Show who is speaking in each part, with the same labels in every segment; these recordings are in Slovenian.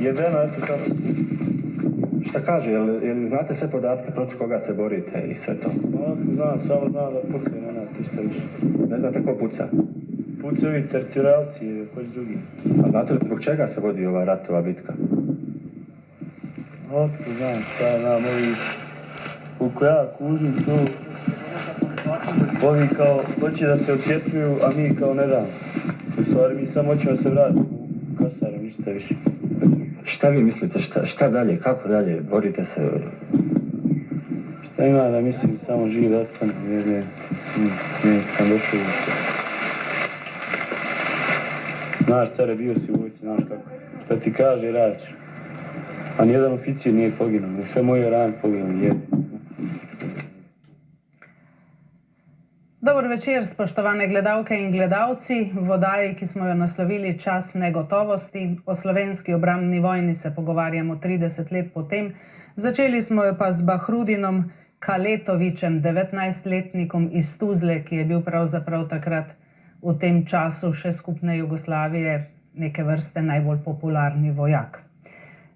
Speaker 1: Jebeno, eto kako.
Speaker 2: Šta kaže, jel znate sve podatke protiv koga se borite i sve to?
Speaker 1: Znam, samo znam da pucaju na nas, ništa više.
Speaker 2: Ne znate ko puca?
Speaker 1: Pucaju ovi teritorijalci ili koji drugi.
Speaker 2: A znate li zbog čega se vodi ova ratova bitka?
Speaker 1: Otko znam, šta znam, ovi... Koliko ja kužim tu... Ovi kao hoće da se odcijepljuju, a mi kao ne dam. U stvari mi samo hoćemo da se vratiti u kasare, ništa više.
Speaker 2: Šta vi mislite, šta dalje, kako dalje, borite se?
Speaker 1: Šta ima da mislim, samo živ da ostane, jer je... sam došao u vojci. Znaš, care, bio si u vojci, znaš kako. Šta ti kaže, radiš. A nijedan oficir nije poginuo, sve moje rane poginuo, jedi.
Speaker 3: Dober večer, spoštovane gledalke in gledalci. V oddaji, ki smo jo naslovili Čas negotovosti, o slovenski obrambni vojni se pogovarjamo 30 let potem. Začeli smo jo pa z Bahrudinom Kaletovićem, 19-letnikom iz Tuzle, ki je bil pravzaprav takrat v tem času še skupne Jugoslavije neke vrste najbolj popularni vojak.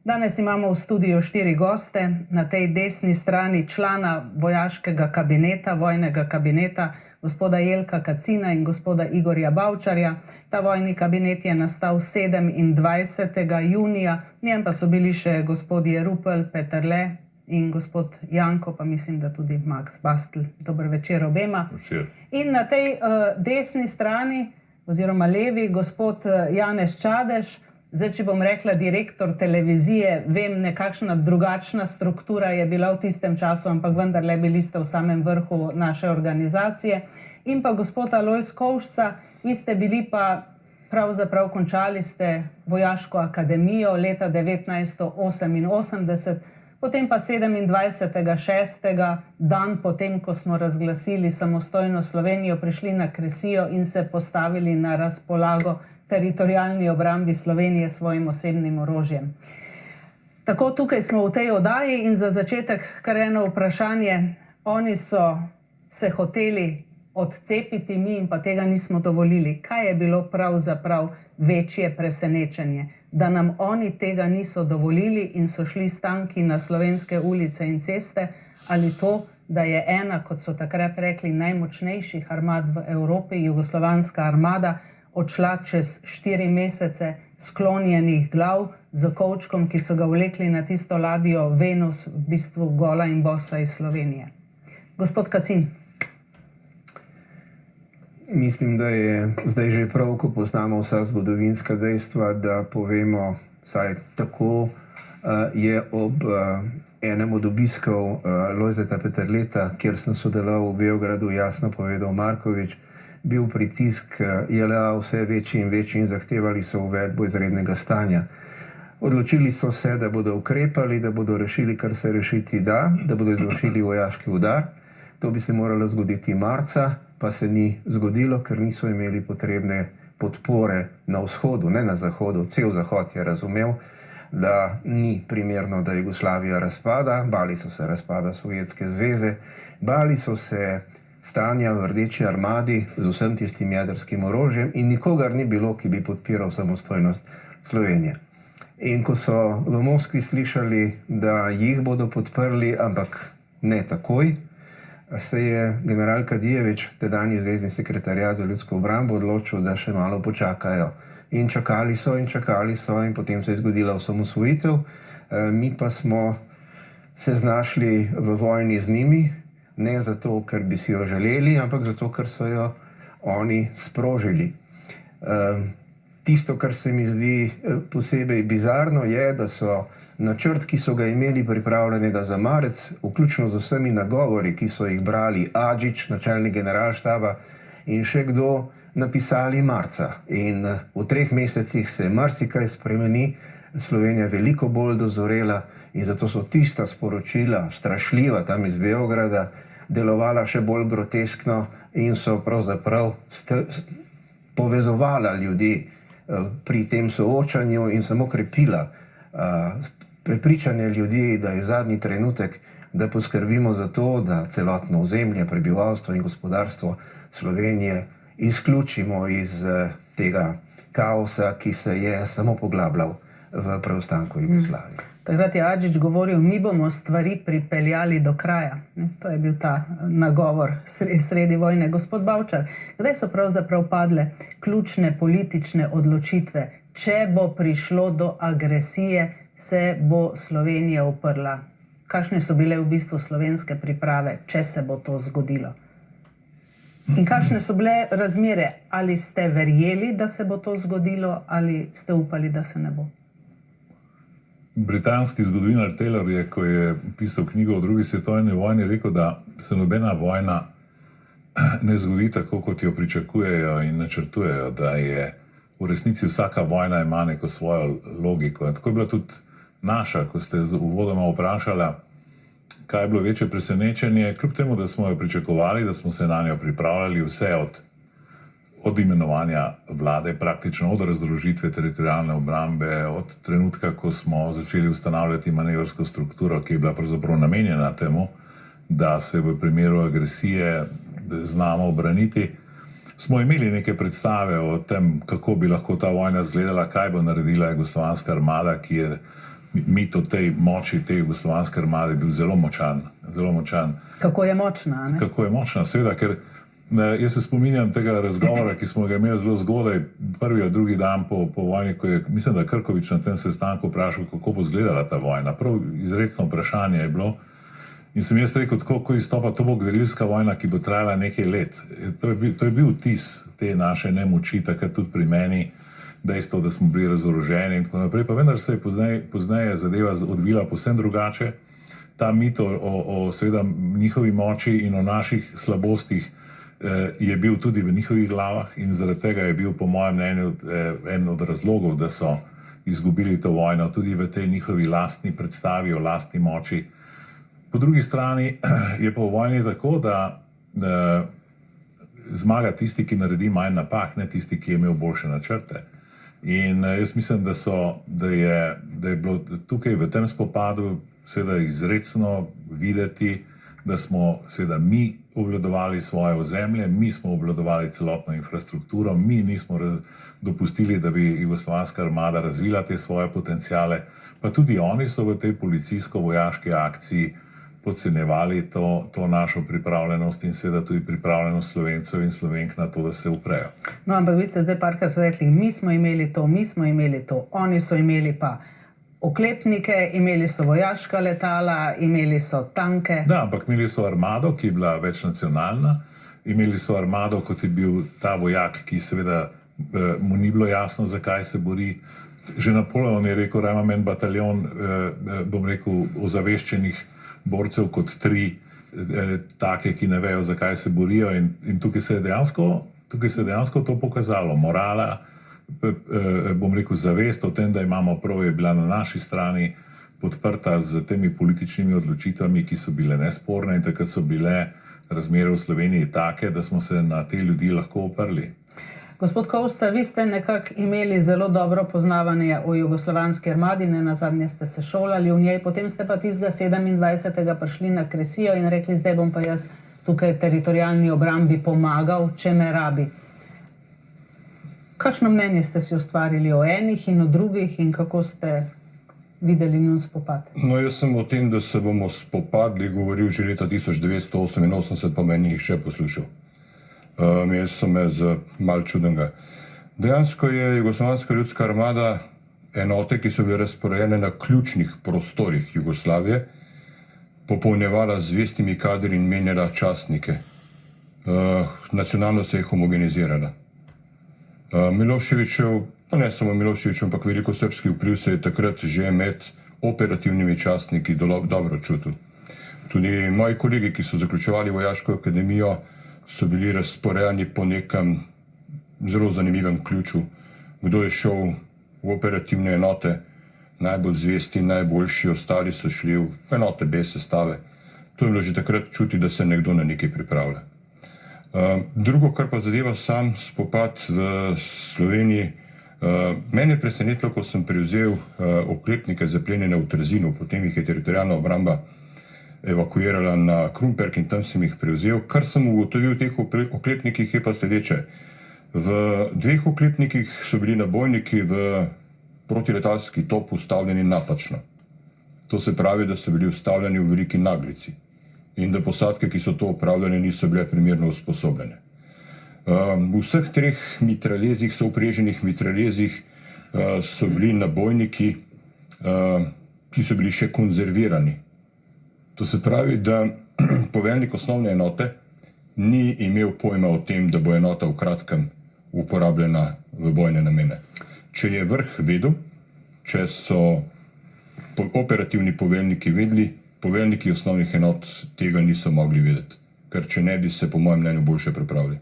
Speaker 3: Danes imamo v studiu 4 goste, na tej desni strani člana vojaškega kabineta, vojnega kabineta, gospoda Jelka Kacina in gospoda Igorja Bavčarja. Ta vojni kabinet je nastal 27. junija, v njem pa so bili še gospodje Rupel, Peterle in gospod Janko, pa mislim, da tudi Max Bastl. Dober večer obema.
Speaker 4: Večer.
Speaker 3: In na tej desni strani, oziroma levi, gospod Janez Čadež. Zdaj, če bom rekla direktor televizije, vem, nekakšna drugačna struktura je bila v tistem času, ampak vendarle bili ste v samem vrhu naše organizacije. In pa gospod Alojz Kovšca, vi ste bili pa pravzaprav končali ste vojaško akademijo leta 1988, potem pa 27.6. dan potem, ko smo razglasili samostojno Slovenijo, prišli na Kresijo in se postavili na razpolago teritorijalni obrambi Slovenije s svojim osebnim orožjem. Tako, tukaj smo v tej oddaji in za začetek kar eno vprašanje. Oni so se hoteli odcepiti, mi in pa tega nismo dovolili. Kaj je bilo pravzaprav večje presenečenje? Da nam oni tega niso dovolili in so šli s tanki na slovenske ulice in ceste, ali to, da je ena, kot so takrat rekli, najmočnejših armad v Evropi, jugoslovanska armada, odšla čez 4 mesece sklonjenih glav z kovčkom, ki so ga vlekli na tisto ladjo Venus, v bistvu gola in bosa iz Slovenije. Gospod Kacin.
Speaker 5: Mislim, da je zdaj že prav, ko poznamo vsa zgodovinska dejstva, da povemo, saj tako je ob enem od obiskov Lojzeta Peterleta, kjer sem sodeloval v Beogradu, jasno povedal Marković, bil pritisk JLA vse večji in večji in zahtevali so uvedbo izrednega stanja. Odločili so se, da bodo ukrepali, da bodo rešili, kar se rešiti da bodo izvršili vojaški udar. To bi se moralo zgoditi marca, pa se ni zgodilo, ker niso imeli potrebne podpore na vzhodu, ne na zahodu. Cel zahod je razumel, da ni primerno, da Jugoslavija razpada. Bali so se razpada Sovjetske zveze, bali so se stanja v Rdeči armadi z vsem tistim jedrskim orožjem in nikogar ni bilo, ki bi podpiral samostojnost Slovenije. In ko so v Moskvi slišali, da jih bodo podprli, ampak ne takoj, se je general Kadijević, tedanji zvezni sekretarjat za ljudsko obrambo, odločil, da še malo počakajo. In čakali so in potem se je zgodila osamosvojitev. Mi pa smo se znašli v vojni z njimi, ne zato, ker bi si jo želeli, ampak zato, ker so jo oni sprožili. Tisto, kar se mi zdi posebej bizarno, je, da so načrt, ki so ga imeli pripravljenega za marec, vključno z vsemi nagovori, ki so jih brali Adžić, načelnik generalštaba in še kdo, napisali marca. In v 3 mesecih se marsikaj spremeni, Slovenija je veliko bolj dozorela in zato so tista sporočila, strašljiva tam iz Beograda, delovala še bolj groteskno in so pravzaprav povezovala ljudi pri tem soočanju in samo krepila prepričanje ljudi, da je zadnji trenutek, da poskrbimo za to, da celotno ozemlje, prebivalstvo in gospodarstvo Slovenije izključimo iz tega kaosa, ki se je samo poglabljal v preostanku Jugoslavije.
Speaker 3: Takrat je Adžič govoril, mi bomo stvari pripeljali do kraja. To je bil ta nagovor sredi vojne. Gospod Bavčar, kdaj so pravzaprav padle ključne politične odločitve? Če bo prišlo do agresije, se bo Slovenija uprla. Kakšne so bile v bistvu slovenske priprave, če se bo to zgodilo? In kakšne so bile razmere? Ali ste verjeli, da se bo to zgodilo, ali ste upali, da se ne bo?
Speaker 4: Britanski zgodovinar Taylor je, ko je pisal knjigo o drugi svetovni vojni, rekel, da se nobena vojna ne zgodi tako, kot jo pričakujejo in načrtujejo, da je v resnici vsaka vojna ima neko svojo logiko. In tako je bila tudi naša, ko ste uvodoma vprašala, kaj je bilo večje presenečenje, kljub temu, da smo jo pričakovali, da smo se na njo pripravljali, vse od imenovanja vlade, praktično od razdružitve teritorialne obrambe, od trenutka, ko smo začeli ustanavljati manevrsko strukturo, ki je bila pravzaprav namenjena temu, da se v primeru agresije znamo obraniti, smo imeli neke predstave o tem, kako bi lahko ta vojna izgledala, kaj bo naredila jugoslovanska armada, ki je mit o tej moči te jugoslovanske armade bil zelo močan. Zelo močan.
Speaker 3: Kako je močna, ne?
Speaker 4: Kako je močna, seveda, ker jaz se spominjam tega razgovora, ki smo ga imeli zelo zgodaj, prvi ali drugi dan po vojni, ko je, mislim, da Krkovič na tem sestanku vprašal, kako bo izgledala ta vojna. Prav izrecno vprašanje je bilo. In sem jaz rekel, ko izstopa, to bo gverilska vojna, ki bo trajala nekaj let. To je bil vtis te naše nemoči, takrat tudi pri meni, dejstvo, da smo bili razoroženi in tako naprej. Pa vendar se je pozneje zadeva odvila povsem drugače. Ta mit o seveda njihovi moči in o naših slabostih je bil tudi v njihovih glavah in zaradi tega je bil po mojem mnenju en od razlogov, da so izgubili to vojno, tudi v tej njihovi lastni predstavi o lastni moči. Po drugi strani je pa v vojni tako, da zmaga tisti, ki naredi manj napak, ne tisti, ki je imel boljše načrte. In jaz mislim, da je bilo tukaj v tem spopadu seveda izrecno videti, da smo seveda mi obvladovali svoje ozemlje, mi smo obvladovali celotno infrastrukturo, mi nismo dopustili, da bi jugoslovanska armada razvila te svoje potenciale, pa tudi oni so v tej policijsko-vojaški akciji podcenjevali to našo pripravljenost in seveda tudi pripravljenost Slovencev in Slovenk na to, da se uprejo.
Speaker 3: No, ampak vi ste zdaj parkrat rekli, mi smo imeli to, oni so imeli pa oklepnike, imeli so vojaška letala, imeli so tanke.
Speaker 4: Da, ampak imeli so armado, ki je bila večnacionalna, imeli so armado, kot je bil ta vojak, ki seveda mu ni bilo jasno, zakaj se bori. Že Napoleon je rekel, da imam en bataljon, bom rekel, ozaveščenih borcev kot 3 take, ki ne vejo, zakaj se borijo in tukaj se je dejansko to pokazalo. Morala, bom rekel, zavest o tem, da imamo prav, je bila na naši strani podprta z temi političnimi odločitvami, ki so bile nesporne in takrat so bile razmere v Sloveniji take, da smo se na te ljudi lahko oprli.
Speaker 3: Gospod Kovšca, vi ste nekako imeli zelo dobro poznavanje o jugoslovanski armadi, nenazadnje ste se šolali v njej, potem ste pa tistega 27. prišli na Kresijo in rekli, zdaj bom pa jaz tukaj teritorialni obrambi pomagal, če me rabi. Kakšno mnenje ste si ustvarili o enih in o drugih in kako ste videli njun spopad?
Speaker 6: No, jaz sem o tem, da se bomo spopadli, govoril že leta 1988, pa me ni nihče poslušal. Imeli so me za malo čudnega. Dejansko je jugoslovanska ljudska armada enote, ki so bile razporejene na ključnih prostorih Jugoslavije, popolnjevala z zvestimi kadri in menjala častnike. Nacionalno se je homogenizirala. Miloševićev, pa ne samo Miloševićev, ampak veliko srbski vpliv se je takrat že med operativnimi častniki dobro čutil. Tudi moji kolegi, ki so zaključevali vojaško akademijo, so bili razporejani po nekem zelo zanimivem ključu. Kdo je šel v operativne enote, najbolj zvesti, najboljši, ostali so šli v enote B sestave. To je bilo že takrat čuti, da se nekdo na nekaj pripravlja. Drugo, kar pa zadeva sam spopad v Sloveniji, mene je presenetilo, ko sem prevzel oklepnike zaplenjene v Trzinu, potem jih je teritorialna obramba evakuirala na Krumperk in tam sem jih prevzel. Kar sem ugotovil v teh oklepnikih je pa sledeče. V 2 oklepnikih so bili nabojniki v protiletalski top ustavljeni napačno. To se pravi, da so bili ustavljeni v veliki naglici in da posadke, ki so to upravljali, niso bile primerno usposobljene. V vseh 3 mitraljezih, soupreženih mitraljezih, so bili nabojniki, ki so bili še konzervirani. To se pravi, da poveljnik osnovne enote ni imel pojma o tem, da bo enota v kratkem uporabljena v bojne namene. Če je vrh vedel, če so operativni poveljniki vedeli, poveljniki osnovnih enot tega niso mogli vedeti, ker če ne bi se po mojem mnenju boljše pripravili.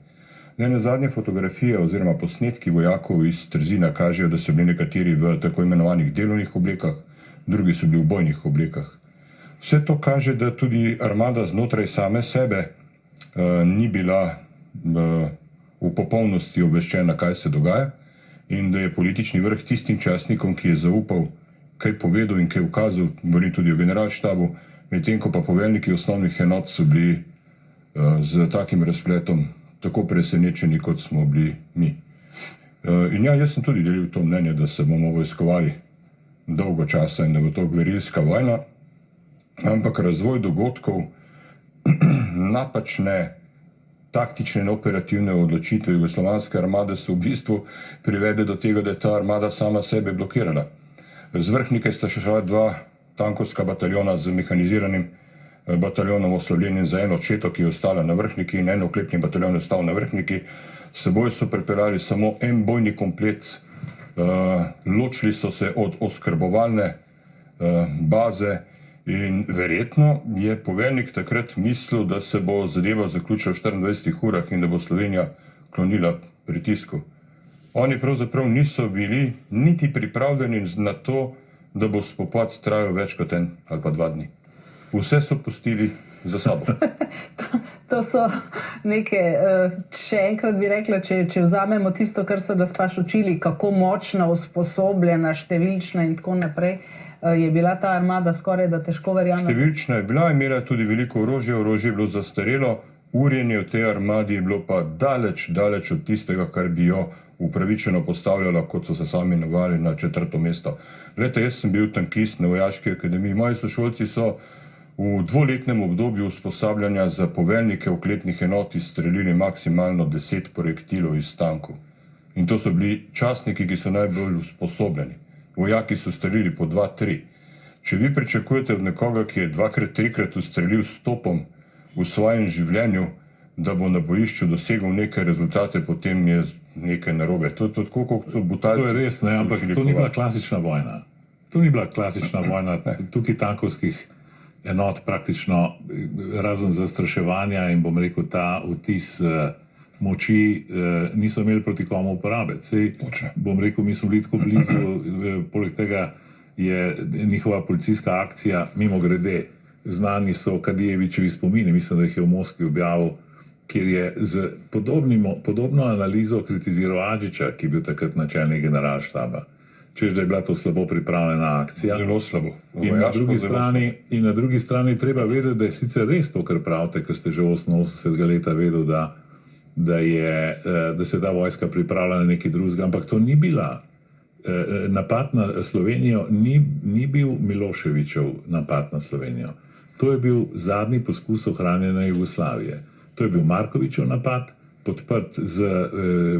Speaker 6: Zadnje fotografije oziroma posnetki vojakov iz Trzina kažejo, da so bili nekateri v tako imenovanih delovnih oblekah, drugi so bili v bojnih oblekah. Vse to kaže, da tudi armada znotraj same sebe ni bila v popolnosti obveščena, kaj se dogaja, in da je politični vrh tistim častnikom, ki je zaupal, kaj povedal in kaj ukazal, govorim tudi o generalštabu, medtem ko pa poveljniki osnovnih enot so bili z takim razpletom tako presenečeni, kot smo bili mi. In ja, jaz sem tudi delil to mnenje, da se bomo vojskovali dolgo časa in da bo to gverilska vojna, ampak razvoj dogodkov, napačne taktične in operativne odločitve jugoslovanske armade so v bistvu privede do tega, da je ta armada sama sebe blokirala. Z vrhnike sta še 2 tankovska bataljona z mehaniziranim bataljonom oslabljenim za eno četo, ki je ostala na vrhniki, in en oklepni bataljon je ostal na vrhniki. S seboj so pripeljali samo en bojni komplet, ločili so se od oskrbovalne baze in verjetno je poveljnik takrat mislil, da se bo zadeva zaključila v 24 urah in da bo Slovenija klonila pritisku. Oni pravzaprav niso bili niti pripravljeni na to, da bo spopad trajal več kot 1 ali pa 2 dni. Vse so pustili za sabo.
Speaker 3: To so neke, še enkrat bi rekla, če vzamemo tisto, kar so nas pač učili, kako močna, usposobljena, številčna in tako naprej, je bila ta armada skoraj da težko verjamem.
Speaker 6: Številčna je bila, imela tudi veliko orožje je bilo zastarelo, urjenje v tej armadi je bilo pa daleč od tistega, kar bi jo upravičeno postavljala, kot so se sami navajali, na 4. mesto. Glejte, jaz sem bil tankist na Vojaški akademiji, moji sošolci so v 2-letnem obdobju usposabljanja za poveljnike oklepnih enot izstrelili maksimalno 10 projektilov iz tankov. In to so bili častniki, ki so najbolj usposobljeni. Vojaki so strelili po 2-3. Če vi pričakujete od nekoga, ki je 2-3 ustrelil s topom v svojem življenju, da bo na bojišču dosegel neke rezultate, potem je nekaj narobe. To je tako, kot so butalci.
Speaker 4: To je res, ne, ampak to ni bila klasična vojna. To ni bila klasična vojna. Tukaj tankovskih enot praktično, razen zastraševanja in bom rekel, ta vtis moči niso imeli proti komu uporabiti. Sej, bom rekel, mi smo bili tako blizu, poleg tega je njihova policijska akcija, mimo grede, znani so Kadijevičevi spomini, mislim, da jih je v Moskvi objavil, kjer je z podobno analizo kritiziral Adžiča, ki je bil takrat načelnik generalštaba. Češ, da je bila to slabo pripravljena akcija.
Speaker 6: Zelo slabo.
Speaker 4: In na drugi strani treba vedeti, da je sicer res to, kar pravite, ker ste že 88. leta vedel, da se ta vojska pripravlja na nekaj drugega, ampak to ni bila. Napad na Slovenijo ni bil Miloševićev napad na Slovenijo. To je bil zadnji poskus ohranjanja Jugoslavije. To je bil Markovićev napad, podprt z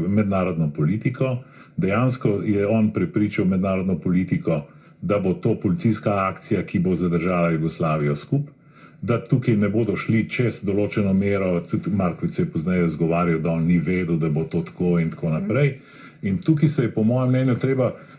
Speaker 4: mednarodno politiko. Dejansko je on prepričal mednarodno politiko, da bo to policijska akcija, ki bo zadržala Jugoslavijo skupaj, da tukaj ne bodo šli čez določeno mero, tudi Marković se je pozneje zgovarjal, da on ni vedel, da bo to tako in tako naprej. In tukaj se je po mojem mnenju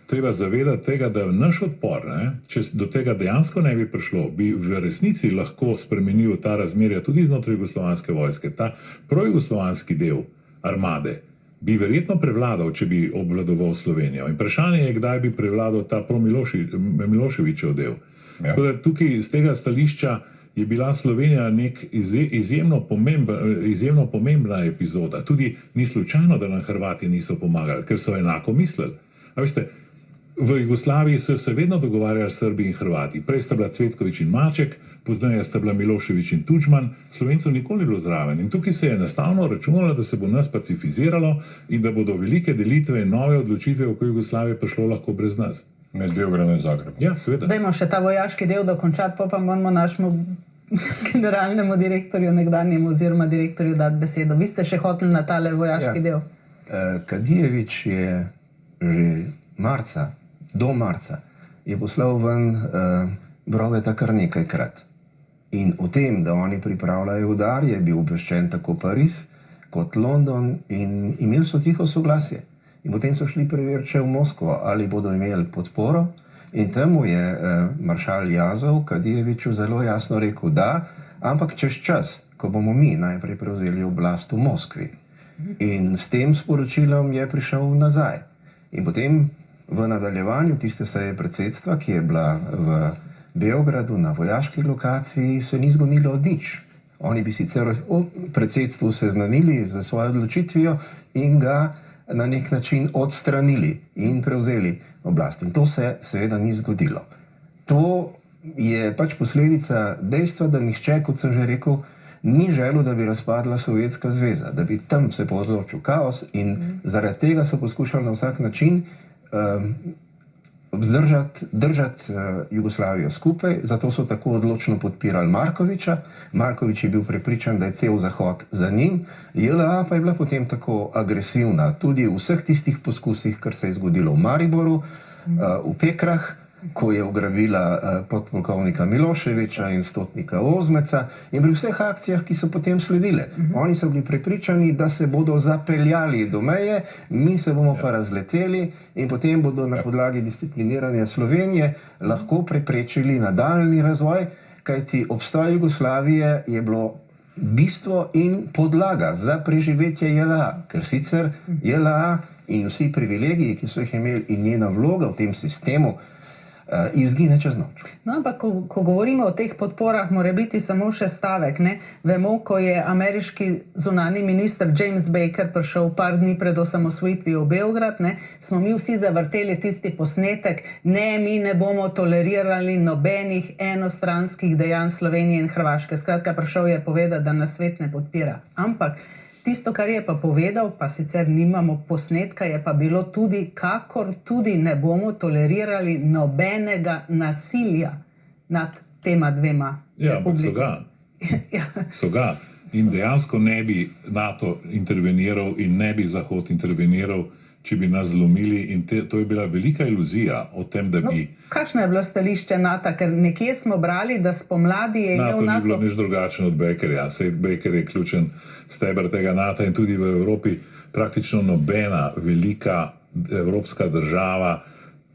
Speaker 4: treba zavedati tega, da naš odpor, če do tega dejansko ne bi prišlo, bi v resnici lahko spremenil ta razmerja tudi znotraj jugoslovanske vojske. Ta projugoslovanski del armade bi verjetno prevladal, če bi obvladoval Slovenijo. In vprašanje je, kdaj bi prevladal ta pro-Miloševićev del. Ja. Tukaj iz tega stališča je bila Slovenija nek izjemno pomembna epizoda. Tudi ni slučajno, da nam Hrvati niso pomagali, ker so enako mislili. A veste, v Jugoslaviji so se vedno dogovarjali Srbi in Hrvati. Prej sta bila Cvetković in Maček, poznaje sta bila Milošević in Tudžman, Slovencev nikoli ni bilo zraven. In tukaj se je enostavno računalo, da se bo nas pacifiziralo in da bodo velike delitve in nove odločitve oko Jugoslavije prišlo lahko brez nas.
Speaker 6: Med Beogradom in Zagrebom.
Speaker 4: Ja, seveda.
Speaker 3: Dajmo še ta vojaški del dokončati, pa moramo našemu generalnemu direktorju nekdanjemu oziroma direktorju dati besedo. Vi ste še hoteli na tale vojaški del.
Speaker 5: Kadijević je že do marca je poslal ven Broveta kar nekajkrat. In o tem, da oni pripravljajo udar, je bil obveščen tako Pariz kot London in imeli so tiho soglasje. In potem so šli preveriti še v Moskvo, ali bodo imeli podporo. In temu je maršal Jazov Kadijeviću zelo jasno rekel, da, ampak čez čas, ko bomo mi najprej prevzeli oblast v Moskvi. In s tem sporočilom je prišel nazaj. In potem v nadaljevanju tiste seje predsedstva, ki je bila v Beogradu na vojaški lokaciji, se ni zgodilo nič. Oni bi sicer o predsedstvu seznanili za svojo odločitvijo in ga na nek način odstranili in prevzeli oblast. In to se seveda ni zgodilo. To je pač posledica dejstva, da nihče, kot sem že rekel, ni želel, da bi razpadla Sovjetska zveza, da bi tam se povzročil kaos in zaradi tega so poskušali na vsak način držati Jugoslavijo skupaj, zato so tako odločno podpirali Markovića. Marković je bil prepričan, da je cel Zahod za njim, JLA pa je bila potem tako agresivna tudi v vseh tistih poskusih, kar se je zgodilo v Mariboru, v Pekrah, ko je ugrabila podpolkovnika Miloševića in stotnika Ozmeca in pri vseh akcijah, ki so potem sledile. Oni so bili prepričani, da se bodo zapeljali do meje, mi se bomo pa razleteli in potem bodo na podlagi discipliniranja Slovenije lahko preprečili nadaljni razvoj, kajti obstoj Jugoslavije je bilo bistvo in podlaga za preživetje JLA, ker sicer JLA in vsi privilegiji, ki so jih imeli in njena vloga v tem sistemu, izgine čez noč.
Speaker 3: No, ampak ko govorimo o teh podporah, mora biti samo še stavek. Ne? Vemo, ko je ameriški zunani minister James Baker prišel par dni pred osamosvojitvijo v Beograd, ne, smo mi vsi zavrteli tisti posnetek, ne, mi ne bomo tolerirali nobenih enostranskih dejanj Slovenije in Hrvaške. Skratka, prišel je povedati, da nas svet ne podpira. Ampak tisto, kar je pa povedal, pa sicer nimamo posnetka, je pa bilo tudi, kakor tudi ne bomo tolerirali nobenega nasilja nad tema dvema republikama.
Speaker 4: Ja, so ga. In dejansko ne bi NATO interveniral in ne bi Zahod interveniral, če bi nas zlomili. In to je bila velika iluzija o tem, da bi...
Speaker 3: Kakšno je bilo stališče NATO? Ker nekje smo brali, da spomladi je imel
Speaker 4: NATO... ni bilo nič drugačen od Bakerja. Sej Baker je ključen steber tega NATO in tudi v Evropi praktično nobena velika evropska država,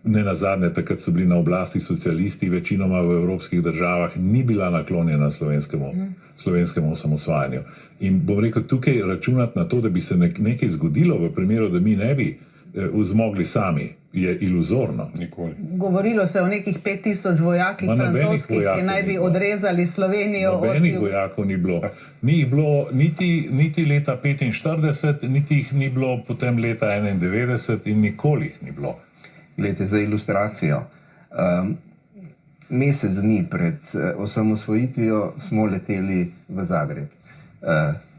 Speaker 4: ne nazadnje takrat so bili na oblasti socialisti, večinoma v evropskih državah, ni bila naklonjena slovenskemu osamosvajanju. In bom rekel, tukaj računati na to, da bi se nekaj zgodilo v primeru, da mi ne bi zmogli sami, je iluzorno.
Speaker 6: Nikoli.
Speaker 3: Govorilo se o nekih 5000 vojakih francoskih, ki naj bi odrezali Slovenijo.
Speaker 4: Nobenih vojakov ni bilo. Ni jih bilo niti leta 1945, niti jih ni bilo potem leta 1991 in nikoli jih ni bilo.
Speaker 5: Glejte, za ilustracijo. Mesec dni pred osamosvojitvijo smo leteli v Zagreb.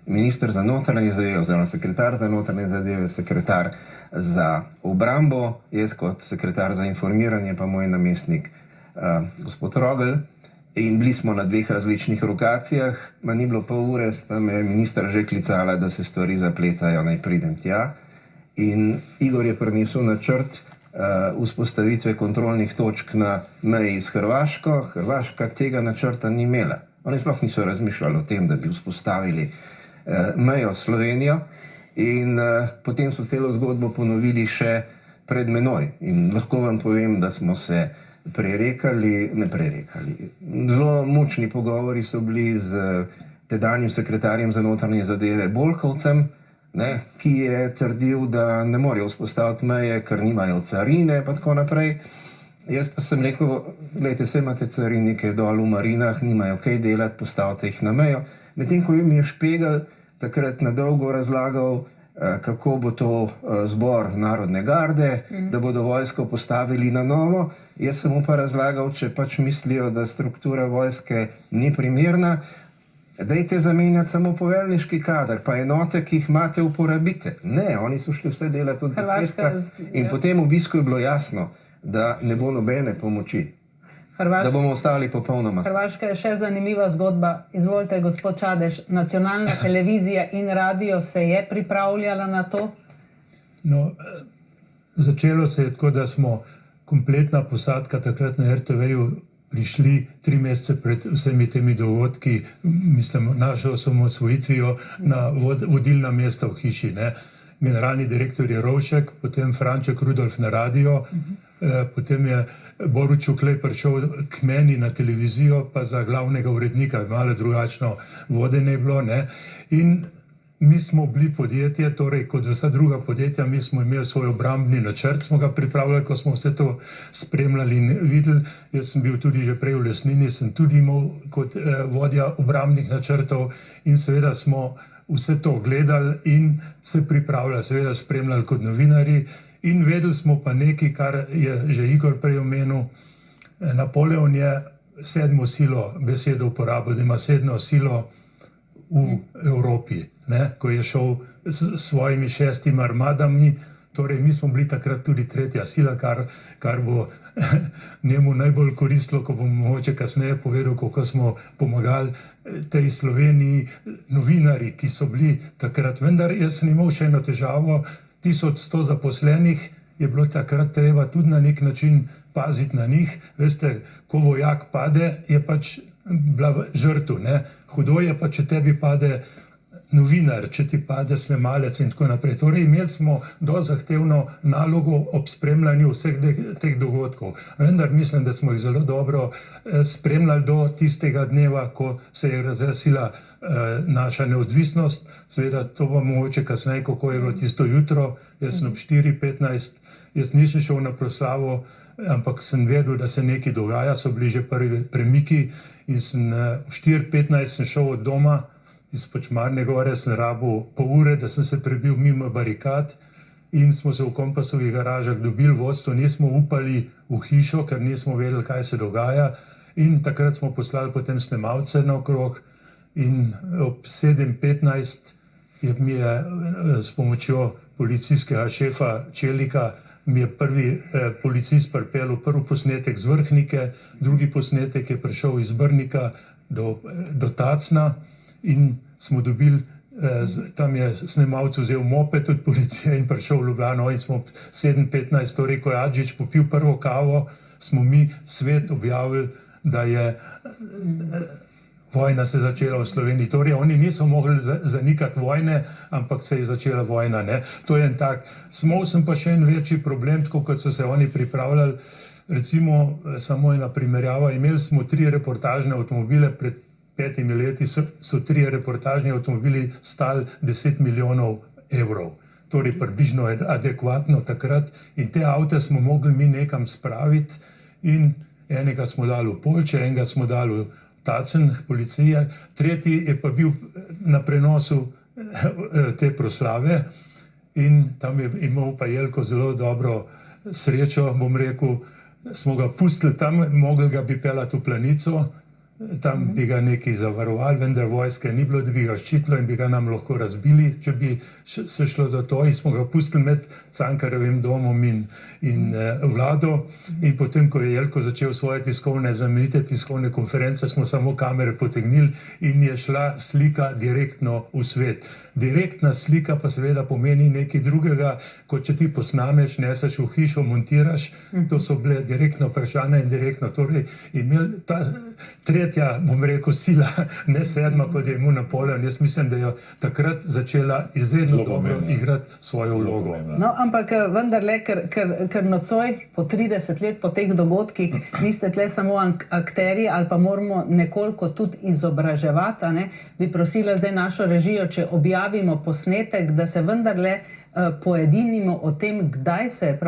Speaker 5: Minister za notranje zadeve, oziroma sekretar za notranje zadeve, sekretar za obrambo, jaz kot sekretar za informiranje, pa moj namestnik gospod Rogl. In bili smo na 2 različnih lokacijah, ma ni bilo pol ure, sta me minister že klicala, da se stvari zapletajo, naj pridem tja. In Igor je prinesel načrt vzpostavitve kontrolnih točk na meji s Hrvaško. Hrvaška tega načrta ni imela. Oni sploh niso razmišljali o tem, da bi vzpostavili mejo s Slovenijo in potem so celo zgodbo ponovili še pred menoj. In lahko vam povem, da smo se Zelo mučni pogovori so bili z tedanjim sekretarjem za notranje zadeve Bolkovcem, ki je trdil, da ne morejo vzpostaviti meje, ker nimajo carine in tako naprej. Jaz pa sem rekel, gledajte, saj imate carinike dol v marinah, nimajo kaj delati, postavite jih na mejo. Medtem ko mi je Špegel takrat na dolgo razlagal, kako bo to zbor Narodne garde, da bodo vojsko postavili na novo. Jaz sem mu pa razlagal, če pač mislijo, da struktura vojske ni primerna, dajte zamenjati samo poveljniški kader, pa enote, ki jih imate, uporabite. Ne, oni so šli vse delati od začetka in po tem obisku je bilo jasno, da ne bo nobene pomoči. Da bomo ostali popolnoma.
Speaker 3: Hrvaška je še zanimiva zgodba. Izvolite, gospod Čadež, nacionalna televizija in radio se je pripravljala na to?
Speaker 7: No, začelo se je tako, da smo kompletna posadka takrat na RTV-ju prišli 3 mesece pred vsemi temi dogodki, mislim, našo osamosvojitvijo na vodilna mesta v hiši, ne. Generalni direktor je Rovšek, potem Franček Rudolf na radio, potem je Borut Šuklej prišel k meni na televizijo, pa za glavnega urednika, malo drugačno vodenje je bilo, ne. In mi smo bili podjetje, torej kot vsa druga podjetja, mi smo imeli svoj obrambni načrt, smo ga pripravljali, ko smo vse to spremljali in videli. Jaz sem bil tudi že prej v Lesnini, sem tudi imel kot vodja obrambnih načrtov in seveda smo vse to gledali in se pripravljali, seveda spremljali kot novinarji. In vedeli smo pa nekaj, kar je že Igor prej omenil. Napoleon je 7. silo besedo uporabil, da ima 7. silo v Evropi, ne? Ko je šel s svojimi 6 armadami. Torej, mi smo bili takrat tudi 3. sila, kar bo njemu najbolj koristilo, ko bom mogoče kasneje povedal, kako smo pomagali tej Sloveniji novinarji, ki so bili takrat. Vendar jaz sem imel še eno težavo. 1100 zaposlenih je bilo takrat treba tudi na nek način paziti na njih. Veste, ko vojak pade, je pač bila žrtev, ne. Hudo je pa, če tebi pade novinar, če ti pade snemalec in tako naprej. Torej, imeli smo dosti zahtevno nalogo ob spremljanju vseh teh dogodkov. Vendar mislim, da smo jih zelo dobro spremljali do tistega dneva, ko se je razglasila naša neodvisnost. Seveda, to bo mogoče kasneje, kako je bilo tisto jutro. Jaz sem ob 4:15, jaz nisem šel na proslavo, ampak sem vedel, da se nekaj dogaja, so bili že prvi premiki in sem ob 4:15 sem šel od doma iz Počmarne gore, sem rabil pol ure, da sem se prebil mimo barikad in smo se v Kompasovih garažah dobili vodstvo, nismo upali v hišo, ker nismo vedeli, kaj se dogaja in takrat smo poslali potem snemalce naokrog in ob 7:15 mi je s pomočjo policijskega šefa Čelika mi je prvi policist pripeljal prvi posnetek z Vrhnike, drugi posnetek je prišel iz Brnika do Tacna in smo dobili, tam je snemalec vzel moped od policije in prišel v Ljubljano in smo ob 7:15, torej ko je Adžič popil prvo kavo, smo mi svet objavili, da je vojna se začela v Sloveniji. Torej, oni niso mogli zanikati vojne, ampak se je začela vojna, ne. To je en tak. Smol sem pa še en večji problem, tako kot so se oni pripravljali. Recimo, samo ena primerjava, imeli smo 3 reportažne avtomobile, pred 5 leti so 3 reportažni avtomobili stali 10 milijonov evrov. Torej, približno adekvatno takrat in te avte smo mogli mi nekam spraviti in enega smo dali v Poljče, enega smo dali v Tacen, policije, tretji je pa bil na prenosu te proslave in tam je imel pa Jelko zelo dobro srečo, bom rekel, smo ga pustili tam, mogli ga bi peljati v Planico, tam bi ga nekaj zavarovali, vendar vojske ni bilo, da bi ga ščitilo in bi ga nam lahko razbili, če bi se šlo do to in smo ga pustili med Cankarjevim domom in vlado in potem, ko je Jelko začel svoje znamenite tiskovne konference, smo samo kamere potegnili in je šla slika direktno v svet. Direktna slika pa seveda pomeni nekaj drugega, kot če ti posnameš, neseš v hišo, montiraš, to so bile direktno vprašanja in direktno, torej imeli ta tretja, bom rekel, sila, ne 7, kot je imel Napoleon. Jaz mislim, da je takrat začela izredno dobro igrati svojo vlogo.
Speaker 3: No, ampak vendarle, ker nocoj, po 30 let po teh dogodkih, niste tle samo akterji ali pa moramo nekoliko tudi izobraževati, ne? Bi prosila zdaj našo režijo, če objavimo posnetek, da se vendarle poedinimo o tem, kdaj se je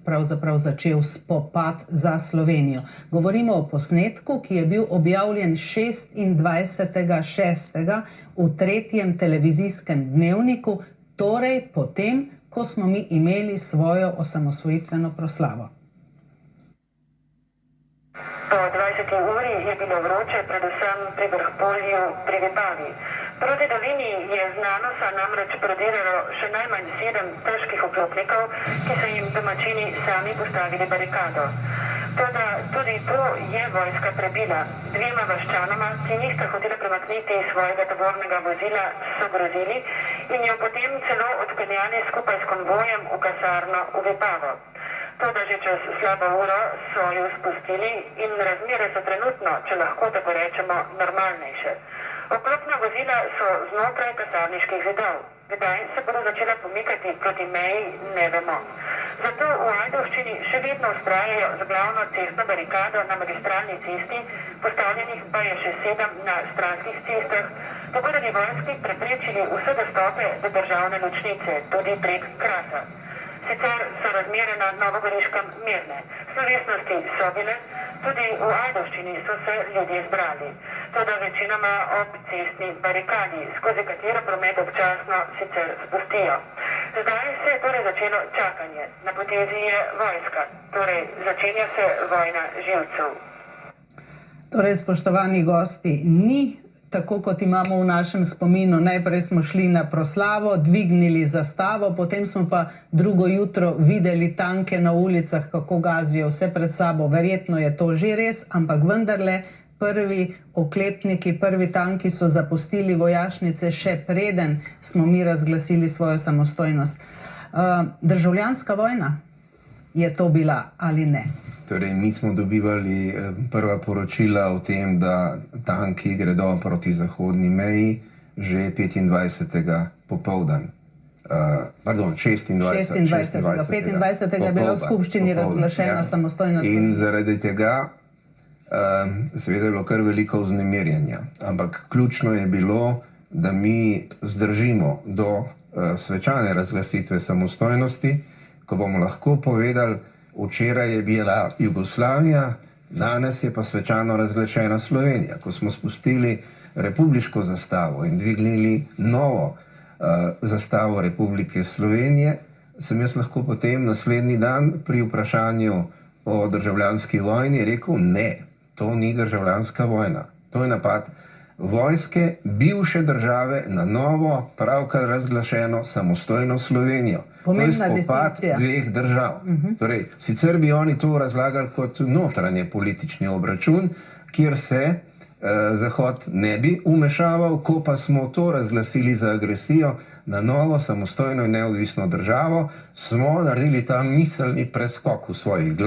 Speaker 3: pravzaprav začel spopad za Slovenijo. Govorimo o posnetku, ki je bil objavljen 26.6. v 3. televizijskem dnevniku torej potem, ko smo mi imeli svojo osamosvojitveno proslavo.
Speaker 8: Po 20. uri je bilo vroče, predvsem pri Vrhpolju pri Vipavi. Proti dolini je z nanosa namreč prodiralo še najmanj 7 težkih oklopnikov, ki so jim domačini sami postavili barikado. Toda tudi to je vojska prebila. 2 vaščanoma, ki nista hotela premakniti svojega tovornega vozila, so grozili in jo potem celo odpeljali skupaj s konvojem v kasarno v Vipavo. Toda že čez slabo uro so jo spustili in razmere so trenutno, če lahko tako rečemo, normalnejše. Oklopna vozila so znotraj kasarniških zidov. Kdaj se bodo začela pomikati proti meji, ne vemo. Zato v Ajdovščini še vedno vztrajajo z glavno cestno barikado na magistralni cesti, postavljenih pa je še 7 na stranskih cestah, tako da bi vojski preprečili vse dostope do državne ločnice, tudi prek Krasa. Sicer so razmere na Novogoriškem mirne. Slovesnosti so bile, tudi v Ajdovščini so se ljudje zbrali. Toda večinoma ob cestni barikadi, skozi katero promet občasno sicer spustijo. Zdaj se je torej začelo čakanje. Na potezi je vojska, torej začenja se vojna živcev.
Speaker 3: Torej, spoštovani gosti, ni tako, kot imamo v našem spominu. Najprej smo šli na proslavo, dvignili zastavo, potem smo pa drugo jutro videli tanke na ulicah, kako gazijo vse pred sabo. Verjetno je to že res, ampak vendarle prvi oklepniki, prvi tanki so zapustili vojašnice še preden smo mi razglasili svojo samostojnost. Državljanska vojna je to bila ali ne?
Speaker 5: Torej, mi smo dobivali prva poročila o tem, da tanki gredo proti zahodni meji že 25. popoldan. Pardon, 26.
Speaker 3: 25. je bila v skupščini razglašena samostojnost.
Speaker 5: In zaradi tega seveda je bilo kar veliko vznemirjenja. Ampak ključno je bilo, da mi zdržimo do svečane razglasitve samostojnosti, ko bomo lahko povedali, včeraj je bila Jugoslavija, danes je pa svečano razglašena Slovenija. Ko smo spustili republiško zastavo in dvignili novo zastavo Republike Slovenije, sem jaz lahko potem naslednji dan pri vprašanju o državljanski vojni rekel, ne, to ni državljanska vojna. To je napad vojske bivše države na novo, pravkar razglašeno samostojno Slovenijo.
Speaker 3: Pomembna
Speaker 5: to je spopad dveh držav. Torej, sicer bi oni to razlagali kot notranje politični obračun, kjer se Zahod ne bi umešaval, ko pa smo to razglasili za agresijo na novo, samostojno in neodvisno državo, smo naredili ta miselni preskok v svojih glavah.